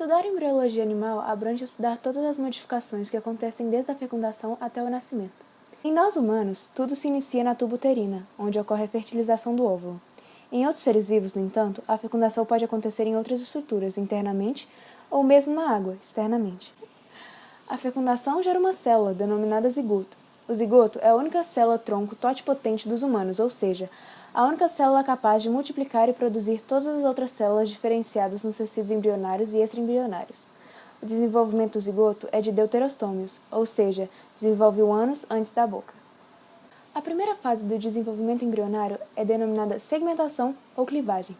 Estudar embriologia animal abrange estudar todas as modificações que acontecem desde a fecundação até o nascimento. Em nós humanos, tudo se inicia na tuba uterina, onde ocorre a fertilização do óvulo. Em outros seres vivos, no entanto, a fecundação pode acontecer em outras estruturas, internamente, ou mesmo na água, externamente. A fecundação gera uma célula, denominada zigoto. O zigoto é a única célula-tronco totipotente dos humanos, ou seja, a única célula capaz de multiplicar e produzir todas as outras células diferenciadas nos tecidos embrionários e extraembrionários. O desenvolvimento do zigoto é de deuterostômios, ou seja, desenvolve o ânus antes da boca. A primeira fase do desenvolvimento embrionário é denominada segmentação ou clivagem.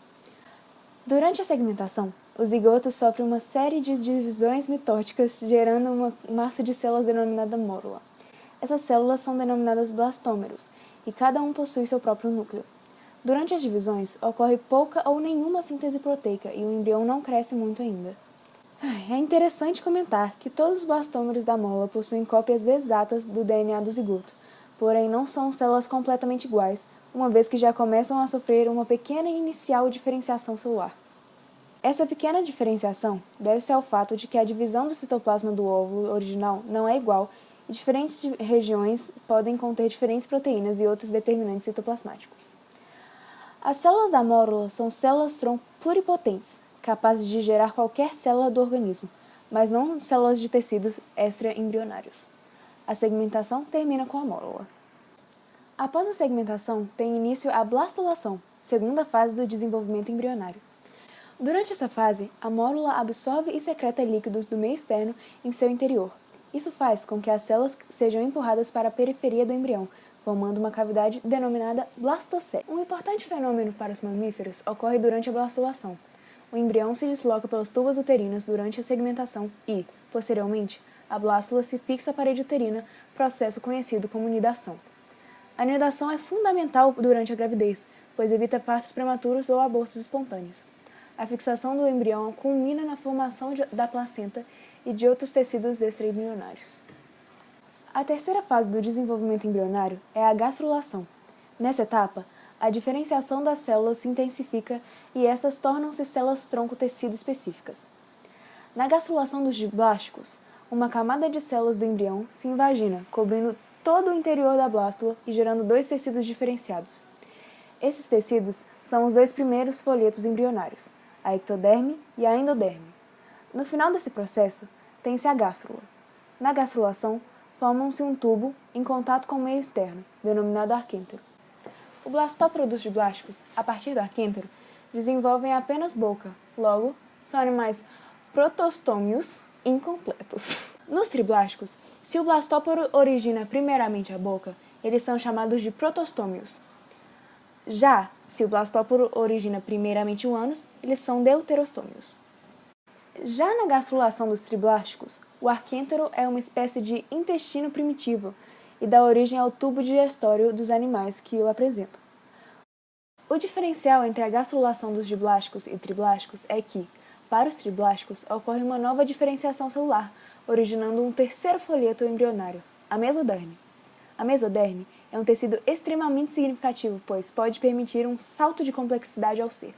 Durante a segmentação, o zigoto sofre uma série de divisões mitóticas, gerando uma massa de células denominada mórula. Essas células são denominadas blastômeros, e cada um possui seu próprio núcleo. Durante as divisões, ocorre pouca ou nenhuma síntese proteica e o embrião não cresce muito ainda. É interessante comentar que todos os blastômeros da mórula possuem cópias exatas do DNA do zigoto, porém não são células completamente iguais, uma vez que já começam a sofrer uma pequena e inicial diferenciação celular. Essa pequena diferenciação deve-se ao fato de que a divisão do citoplasma do óvulo original não é igual e diferentes regiões podem conter diferentes proteínas e outros determinantes citoplasmáticos. As células da mórula são células-tronco pluripotentes, capazes de gerar qualquer célula do organismo, mas não células de tecidos extraembrionários. A segmentação termina com a mórula. Após a segmentação, tem início a blastulação, segunda fase do desenvolvimento embrionário. Durante essa fase, a mórula absorve e secreta líquidos do meio externo em seu interior. Isso faz com que as células sejam empurradas para a periferia do embrião, formando uma cavidade denominada blastocele. Um importante fenômeno para os mamíferos ocorre durante a blastulação. O embrião se desloca pelas tubas uterinas durante a segmentação e, posteriormente, a blástula se fixa à parede uterina, processo conhecido como nidação. A nidação é fundamental durante a gravidez, pois evita partos prematuros ou abortos espontâneos. A fixação do embrião culmina na formação da placenta e de outros tecidos extraembrionários. A terceira fase do desenvolvimento embrionário é a gastrulação. Nessa etapa, a diferenciação das células se intensifica e essas tornam-se células-tronco tecido específicas. Na gastrulação dos diblásticos, uma camada de células do embrião se invagina, cobrindo todo o interior da blástula e gerando dois tecidos diferenciados. Esses tecidos são os dois primeiros folhetos embrionários, a ectoderme e a endoderme. No final desse processo, tem-se a gástrula. Na gastrulação, formam-se um tubo em contato com o meio externo, denominado arquêntero. O blastóporo dos diblásticos, a partir do arquêntero, desenvolvem apenas boca, logo, são animais protostômios incompletos. Nos triblásticos, se o blastóporo origina primeiramente a boca, eles são chamados de protostômios. Já, se o blastóporo origina primeiramente o ânus, eles são deuterostômios. Já na gastrulação dos triblásticos, o arquêntero é uma espécie de intestino primitivo e dá origem ao tubo digestório dos animais que o apresentam. O diferencial entre a gastrulação dos diblásticos e triblásticos é que, para os triblásticos, ocorre uma nova diferenciação celular, originando um terceiro folheto embrionário, a mesoderme. A mesoderme é um tecido extremamente significativo, pois pode permitir um salto de complexidade ao ser.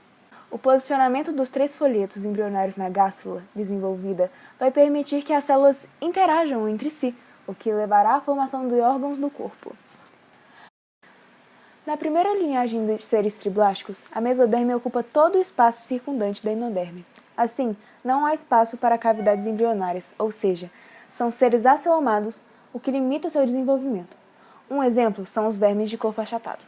O posicionamento dos três folhetos embrionários na gástrula desenvolvida vai permitir que as células interajam entre si, o que levará à formação de órgãos do corpo. Na primeira linhagem de seres triblásticos, a mesoderme ocupa todo o espaço circundante da endoderme. Assim, não há espaço para cavidades embrionárias, ou seja, são seres acelomados, o que limita seu desenvolvimento. Um exemplo são os vermes de corpo achatado.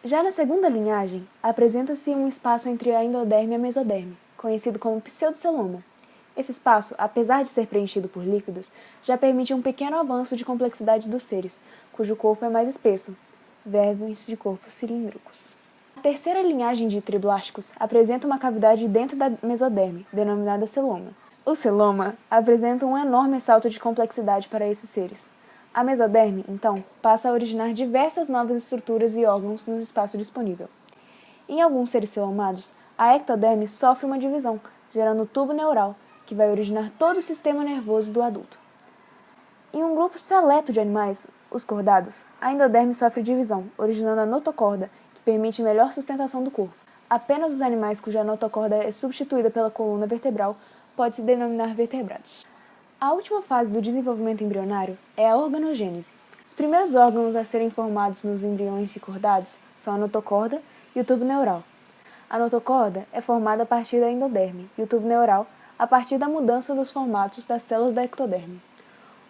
Já na segunda linhagem, apresenta-se um espaço entre a endoderme e a mesoderme, conhecido como pseudoceloma. Esse espaço, apesar de ser preenchido por líquidos, já permite um pequeno avanço de complexidade dos seres, cujo corpo é mais espesso, vermes de corpo cilíndricos. A terceira linhagem de triblásticos apresenta uma cavidade dentro da mesoderme, denominada celoma. O celoma apresenta um enorme salto de complexidade para esses seres. A mesoderme, então, passa a originar diversas novas estruturas e órgãos no espaço disponível. Em alguns seres celomados, a ectoderme sofre uma divisão, gerando o tubo neural, que vai originar todo o sistema nervoso do adulto. Em um grupo seleto de animais, os cordados, a endoderme sofre divisão, originando a notocorda, que permite melhor sustentação do corpo. Apenas os animais cuja notocorda é substituída pela coluna vertebral pode-se denominar vertebrados. A última fase do desenvolvimento embrionário é a organogênese. Os primeiros órgãos a serem formados nos embriões recordados são a notocorda e o tubo neural. A notocorda é formada a partir da endoderme e o tubo neural a partir da mudança dos formatos das células da ectoderme.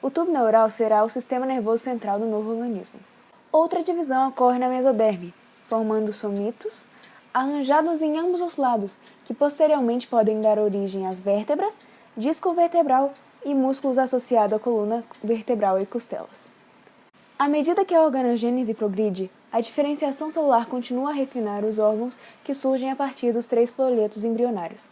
O tubo neural será o sistema nervoso central do novo organismo. Outra divisão ocorre na mesoderme, formando somitos arranjados em ambos os lados, que posteriormente podem dar origem às vértebras, disco vertebral e músculos associados à coluna vertebral e costelas. À medida que a organogênese progride, a diferenciação celular continua a refinar os órgãos que surgem a partir dos 3 folhetos embrionários.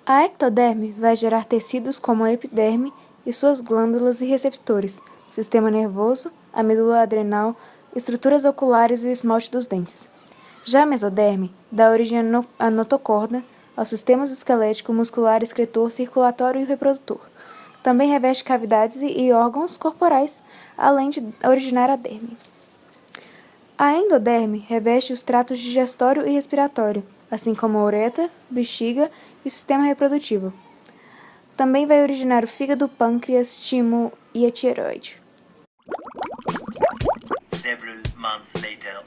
A ectoderme vai gerar tecidos como a epiderme e suas glândulas e receptores, sistema nervoso, a medula adrenal, estruturas oculares e o esmalte dos dentes. Já a mesoderme dá origem à notocorda, aos sistemas esquelético, muscular, excretor, circulatório e reprodutor. Também reveste cavidades e órgãos corporais, além de originar a derme. A endoderme reveste os tratos digestório e respiratório, assim como a uretra, bexiga e o sistema reprodutivo. Também vai originar o fígado, pâncreas, timo e a tireoide. Several months later.